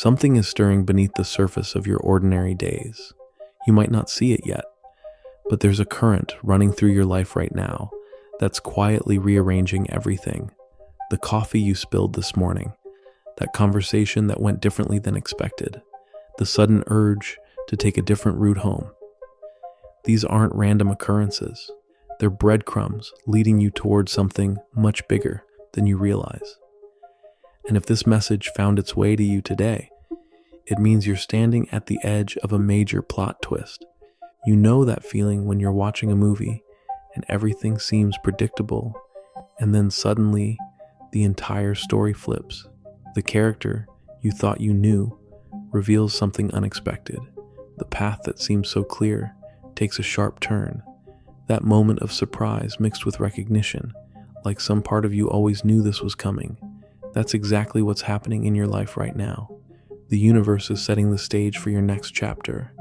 Something is stirring beneath the surface of your ordinary days. You might not see it yet, but there's a current running through your life right now that's quietly rearranging everything. The coffee you spilled this morning, that conversation that went differently than expected, the sudden urge to take a different route home. These aren't random occurrences. They're breadcrumbs leading you towards something much bigger than you realize. And if this message found its way to you today, it means you're standing at the edge of a major plot twist. You know that feeling when you're watching a movie and everything seems predictable, and then suddenly the entire story flips. The character you thought you knew reveals something unexpected. The path that seems so clear takes a sharp turn. That moment of surprise mixed with recognition, like some part of you always knew this was coming. That's exactly what's happening in your life right now. The universe is setting the stage for your next chapter,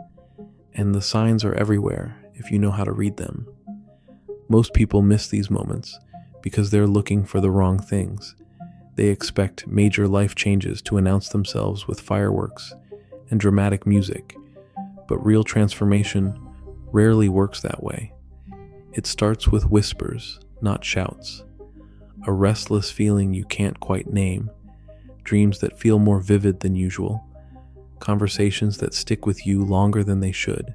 and the signs are everywhere if you know how to read them. Most people miss these moments because they're looking for the wrong things. They expect major life changes to announce themselves with fireworks and dramatic music, but real transformation rarely works that way. It starts with whispers, not shouts. A restless feeling you can't quite name, dreams that feel more vivid than usual, conversations that stick with you longer than they should.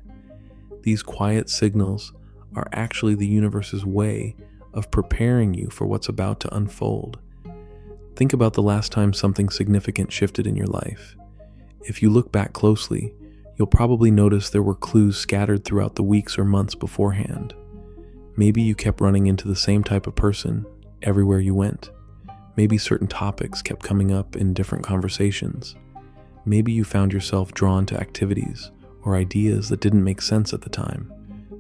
These quiet signals are actually the universe's way of preparing you for what's about to unfold. Think about the last time something significant shifted in your life. If you look back closely, you'll probably notice there were clues scattered throughout the weeks or months beforehand. Maybe you kept running into the same type of person everywhere you went. Maybe certain topics kept coming up in different conversations. Maybe you found yourself drawn to activities or ideas that didn't make sense at the time.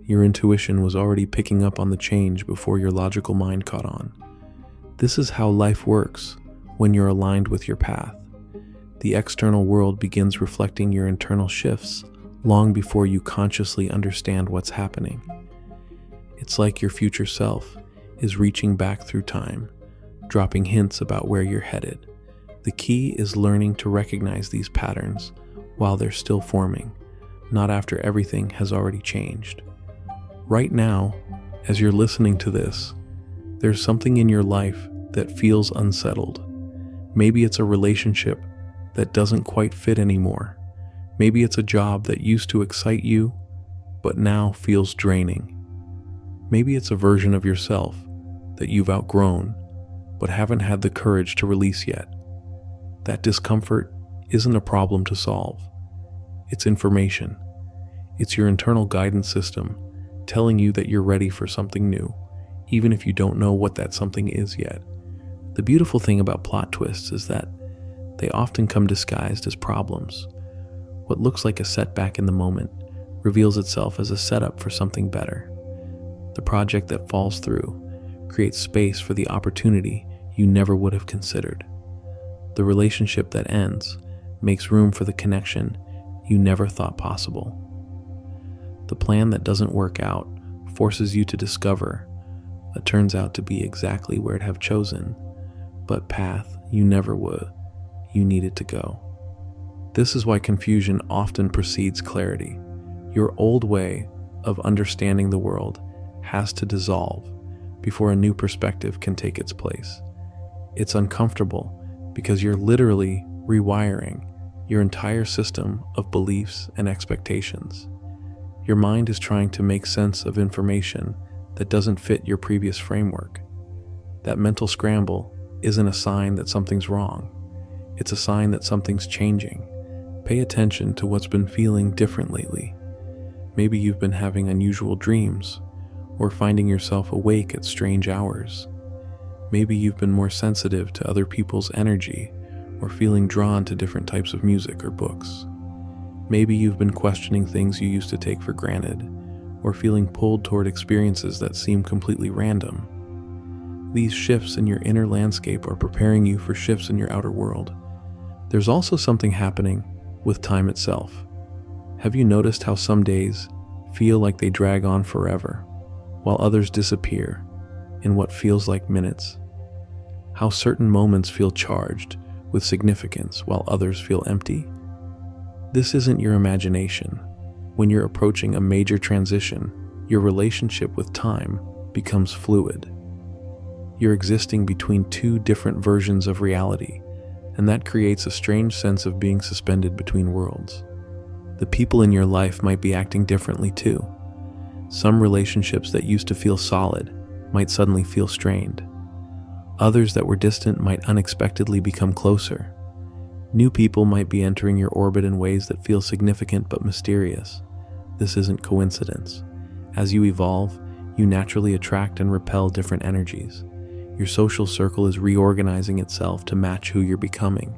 Your intuition was already picking up on the change before your logical mind caught on. This is how life works when you're aligned with your path. The external world begins reflecting your internal shifts long before you consciously understand what's happening. It's like your future self is reaching back through time, dropping hints about where you're headed. The key is learning to recognize these patterns while they're still forming, not after everything has already changed. Right now, as you're listening to this, there's something in your life that feels unsettled. Maybe it's a relationship that doesn't quite fit anymore. Maybe it's a job that used to excite you, but now feels draining. Maybe it's a version of yourself that you've outgrown, but haven't had the courage to release yet. That discomfort isn't a problem to solve. It's information. It's your internal guidance system telling you that you're ready for something new, even if you don't know what that something is yet. The beautiful thing about plot twists is that they often come disguised as problems. What looks like a setback in the moment reveals itself as a setup for something better. The project that falls through creates space for the opportunity you never would have considered. The relationship that ends makes room for the connection you never thought possible. The plan that doesn't work out forces you to discover that turns out to be exactly where to have chosen, but path you never would, you needed to go. This is why confusion often precedes clarity. Your old way of understanding the world has to dissolve before a new perspective can take its place. It's uncomfortable because you're literally rewiring your entire system of beliefs and expectations. Your mind is trying to make sense of information that doesn't fit your previous framework. That mental scramble isn't a sign that something's wrong. It's a sign that something's changing. Pay attention to what's been feeling different lately. Maybe you've been having unusual dreams, or finding yourself awake at strange hours. Maybe you've been more sensitive to other people's energy, or feeling drawn to different types of music or books. Maybe you've been questioning things you used to take for granted, or feeling pulled toward experiences that seem completely random. These shifts in your inner landscape are preparing you for shifts in your outer world. There's also something happening with time itself. Have you noticed how some days feel like they drag on forever, while others disappear in what feels like minutes? How certain moments feel charged with significance while others feel empty? This isn't your imagination. When you're approaching a major transition, your relationship with time becomes fluid. You're existing between two different versions of reality, and that creates a strange sense of being suspended between worlds. The people in your life might be acting differently too. Some relationships that used to feel solid might suddenly feel strained. Others that were distant might unexpectedly become closer. New people might be entering your orbit in ways that feel significant but mysterious. This isn't coincidence. As you evolve, you naturally attract and repel different energies. Your social circle is reorganizing itself to match who you're becoming,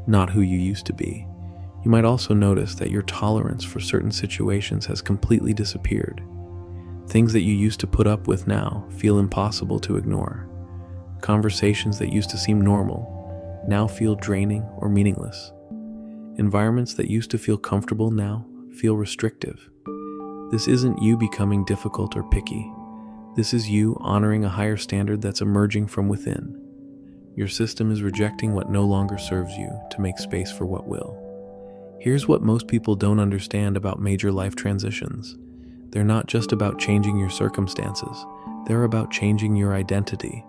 not who you used to be. You might also notice that your tolerance for certain situations has completely disappeared. Things that you used to put up with now feel impossible to ignore. Conversations that used to seem normal now feel draining or meaningless. Environments that used to feel comfortable now feel restrictive. This isn't you becoming difficult or picky. This is you honoring a higher standard that's emerging from within. Your system is rejecting what no longer serves you to make space for what will. Here's what most people don't understand about major life transitions. They're not just about changing your circumstances. They're about changing your identity.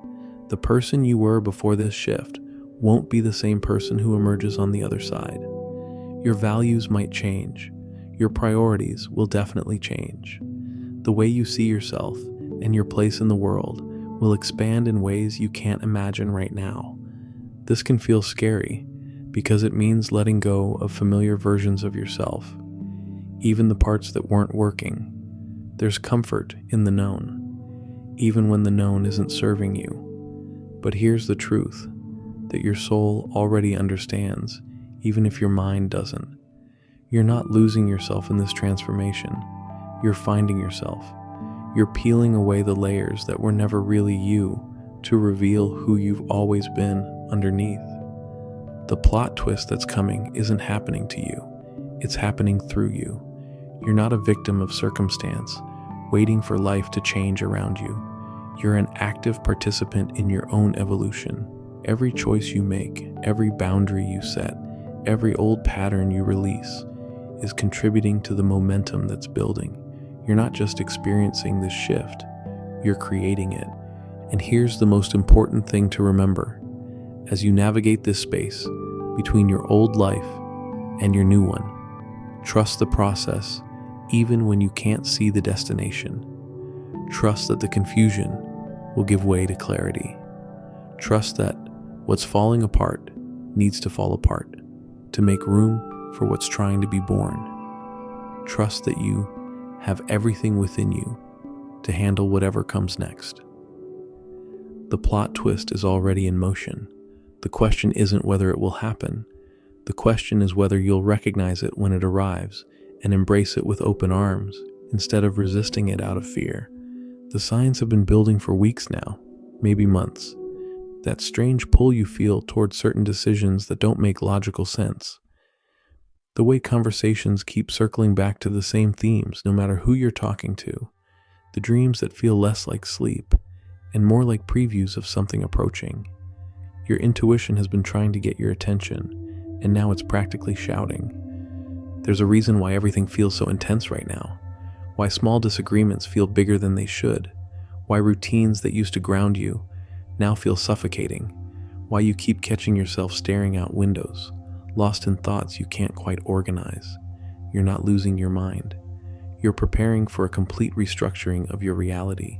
The person you were before this shift won't be the same person who emerges on the other side. Your values might change. Your priorities will definitely change. The way you see yourself and your place in the world will expand in ways you can't imagine right now. This can feel scary because it means letting go of familiar versions of yourself, even the parts that weren't working. There's comfort in the known, even when the known isn't serving you. But here's the truth, that your soul already understands, even if your mind doesn't. You're not losing yourself in this transformation. You're finding yourself. You're peeling away the layers that were never really you to reveal who you've always been underneath. The plot twist that's coming isn't happening to you. It's happening through you. You're not a victim of circumstance, waiting for life to change around you. You're an active participant in your own evolution. Every choice you make, every boundary you set, every old pattern you release is contributing to the momentum that's building. You're not just experiencing this shift, you're creating it. And here's the most important thing to remember. As you navigate this space between your old life and your new one, trust the process even when you can't see the destination. Trust that the confusion will give way to clarity. Trust that what's falling apart needs to fall apart to make room for what's trying to be born. Trust that you have everything within you to handle whatever comes next. The plot twist is already in motion. The question isn't whether it will happen. The question is whether you'll recognize it when it arrives and embrace it with open arms instead of resisting it out of fear. The signs have been building for weeks now, maybe months. That strange pull you feel towards certain decisions that don't make logical sense. The way conversations keep circling back to the same themes no matter who you're talking to. The dreams that feel less like sleep and more like previews of something approaching. Your intuition has been trying to get your attention, and now it's practically shouting. There's a reason why everything feels so intense right now. Why small disagreements feel bigger than they should. Why routines that used to ground you now feel suffocating. Why you keep catching yourself staring out windows, lost in thoughts you can't quite organize. You're not losing your mind. You're preparing for a complete restructuring of your reality.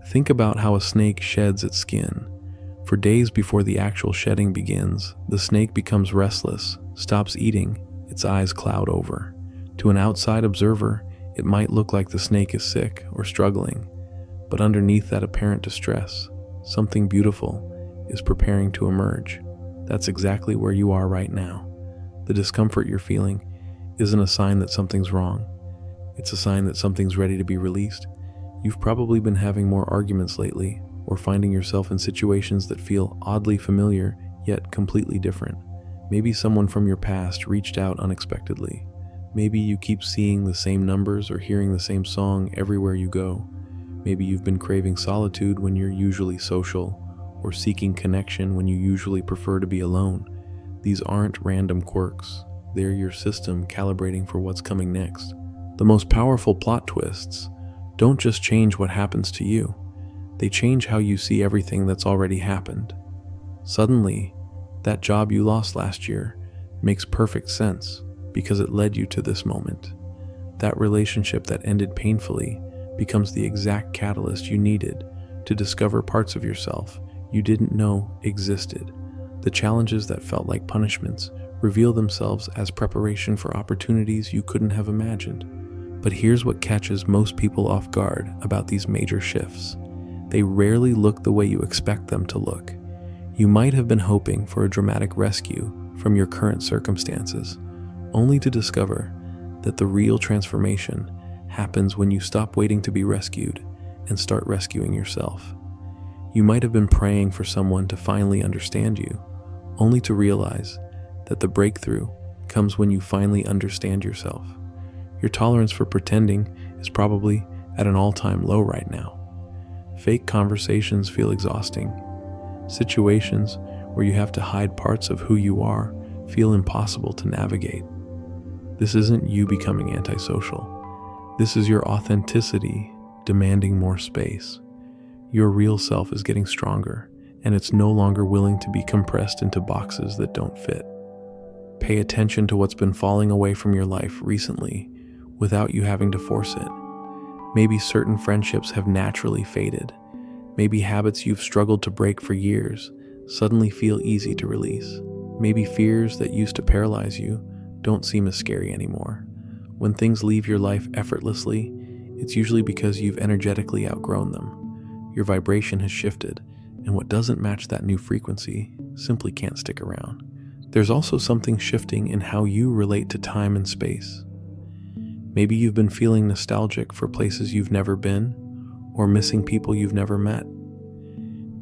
Think about how a snake sheds its skin. For days before the actual shedding begins, the snake becomes restless, stops eating, its eyes cloud over. To an outside observer, it might look like the snake is sick or struggling, but underneath that apparent distress, something beautiful is preparing to emerge. That's exactly where you are right now. The discomfort you're feeling isn't a sign that something's wrong. It's a sign that something's ready to be released. You've probably been having more arguments lately, or finding yourself in situations that feel oddly familiar, yet completely different. Maybe someone from your past reached out unexpectedly. Maybe you keep seeing the same numbers or hearing the same song everywhere you go. Maybe you've been craving solitude when you're usually social, or seeking connection when you usually prefer to be alone. These aren't random quirks. They're your system calibrating for what's coming next. The most powerful plot twists don't just change what happens to you, they change how you see everything that's already happened. Suddenly, that job you lost last year makes perfect sense because it led you to this moment. That relationship that ended painfully becomes the exact catalyst you needed to discover parts of yourself you didn't know existed. The challenges that felt like punishments reveal themselves as preparation for opportunities you couldn't have imagined. But here's what catches most people off guard about these major shifts. They rarely look the way you expect them to look. You might have been hoping for a dramatic rescue from your current circumstances, only to discover that the real transformation happens when you stop waiting to be rescued and start rescuing yourself. You might have been praying for someone to finally understand you, only to realize that the breakthrough comes when you finally understand yourself. Your tolerance for pretending is probably at an all-time low right now. Fake conversations feel exhausting. Situations where you have to hide parts of who you are feel impossible to navigate. This isn't you becoming antisocial. This is your authenticity demanding more space. Your real self is getting stronger, and it's no longer willing to be compressed into boxes that don't fit. Pay attention to what's been falling away from your life recently without you having to force it. Maybe certain friendships have naturally faded. Maybe habits you've struggled to break for years suddenly feel easy to release. Maybe fears that used to paralyze you don't seem as scary anymore. When things leave your life effortlessly, it's usually because you've energetically outgrown them. Your vibration has shifted, and what doesn't match that new frequency simply can't stick around. There's also something shifting in how you relate to time and space. Maybe you've been feeling nostalgic for places you've never been, or missing people you've never met.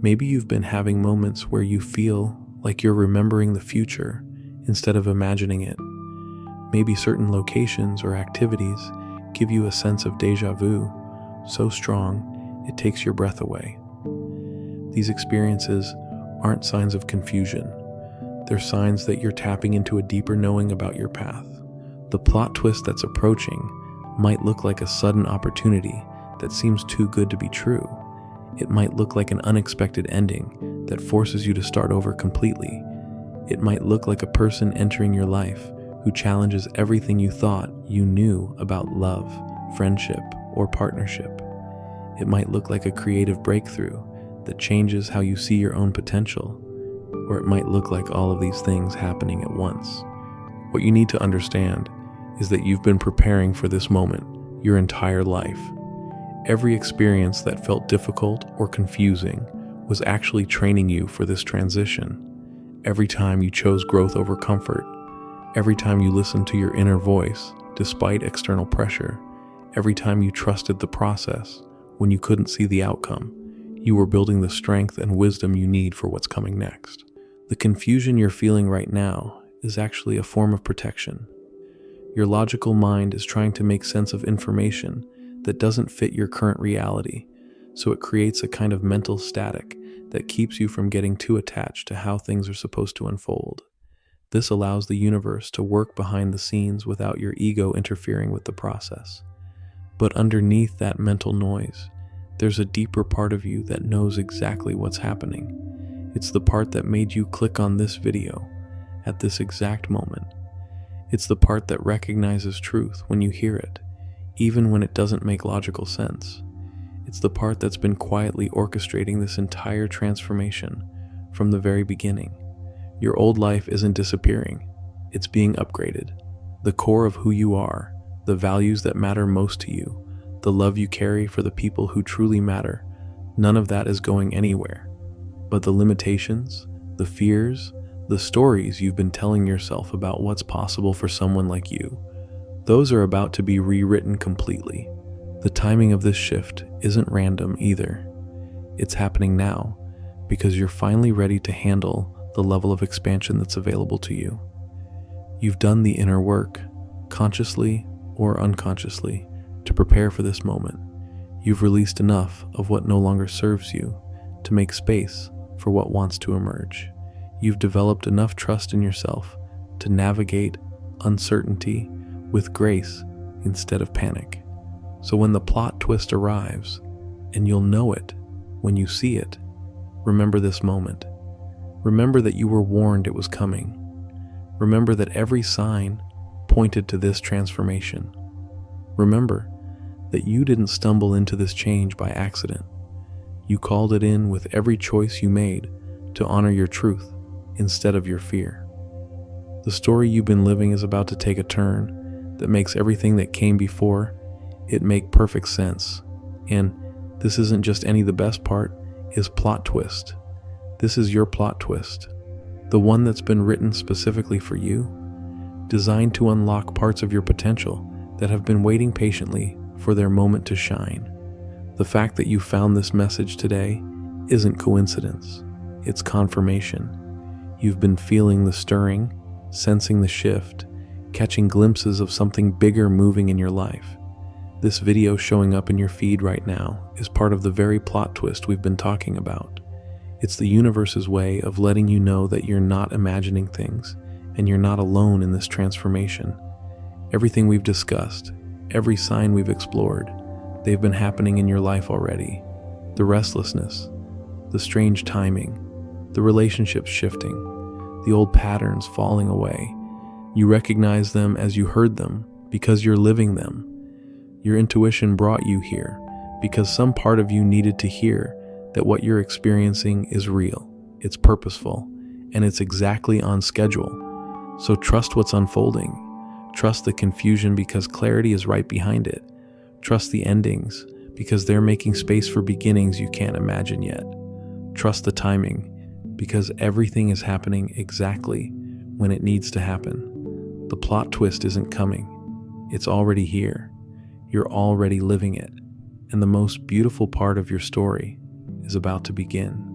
Maybe you've been having moments where you feel like you're remembering the future instead of imagining it. Maybe certain locations or activities give you a sense of deja vu, so strong it takes your breath away. These experiences aren't signs of confusion. They're signs that you're tapping into a deeper knowing about your path. The plot twist that's approaching might look like a sudden opportunity that seems too good to be true. It might look like an unexpected ending that forces you to start over completely. It might look like a person entering your life who challenges everything you thought you knew about love, friendship, or partnership. It might look like a creative breakthrough that changes how you see your own potential, or it might look like all of these things happening at once. What you need to understand is that you've been preparing for this moment your entire life. Every experience that felt difficult or confusing was actually training you for this transition. Every time you chose growth over comfort, every time you listened to your inner voice despite external pressure, every time you trusted the process when you couldn't see the outcome, you were building the strength and wisdom you need for what's coming next. The confusion you're feeling right now is actually a form of protection. Your logical mind is trying to make sense of information that doesn't fit your current reality, so it creates a kind of mental static that keeps you from getting too attached to how things are supposed to unfold. This allows the universe to work behind the scenes without your ego interfering with the process. But underneath that mental noise, there's a deeper part of you that knows exactly what's happening. It's the part that made you click on this video at this exact moment. It's the part that recognizes truth when you hear it, even when it doesn't make logical sense. It's the part that's been quietly orchestrating this entire transformation from the very beginning. Your old life isn't disappearing, it's being upgraded. The core of who you are, the values that matter most to you, the love you carry for the people who truly matter, none of that is going anywhere. But the limitations, the fears, the stories you've been telling yourself about what's possible for someone like you, those are about to be rewritten completely. The timing of this shift isn't random either. It's happening now because you're finally ready to handle the level of expansion that's available to you. You've done the inner work, consciously or unconsciously, to prepare for this moment. You've released enough of what no longer serves you to make space for what wants to emerge. You've developed enough trust in yourself to navigate uncertainty with grace instead of panic. So when the plot twist arrives, and you'll know it when you see it, remember this moment. Remember that you were warned it was coming. Remember that every sign pointed to this transformation. Remember that you didn't stumble into this change by accident. You called it in with every choice you made to honor your truth instead of your fear. The story you've been living is about to take a turn that makes everything that came before it make perfect sense. And this isn't just any the best part, is plot twist. This is your plot twist. The one that's been written specifically for you, designed to unlock parts of your potential that have been waiting patiently for their moment to shine. The fact that you found this message today isn't coincidence. It's confirmation. You've been feeling the stirring, sensing the shift, catching glimpses of something bigger moving in your life. This video showing up in your feed right now is part of the very plot twist we've been talking about. It's the universe's way of letting you know that you're not imagining things and you're not alone in this transformation. Everything we've discussed, every sign we've explored, they've been happening in your life already. The restlessness, the strange timing, the relationships shifting, the old patterns falling away. You recognize them as you heard them because you're living them. Your intuition brought you here because some part of you needed to hear that what you're experiencing is real, it's purposeful, and it's exactly on schedule. So trust what's unfolding. Trust the confusion because clarity is right behind it. Trust the endings because they're making space for beginnings you can't imagine yet. Trust the timing because everything is happening exactly when it needs to happen. The plot twist isn't coming. It's already here. You're already living it. And the most beautiful part of your story is about to begin.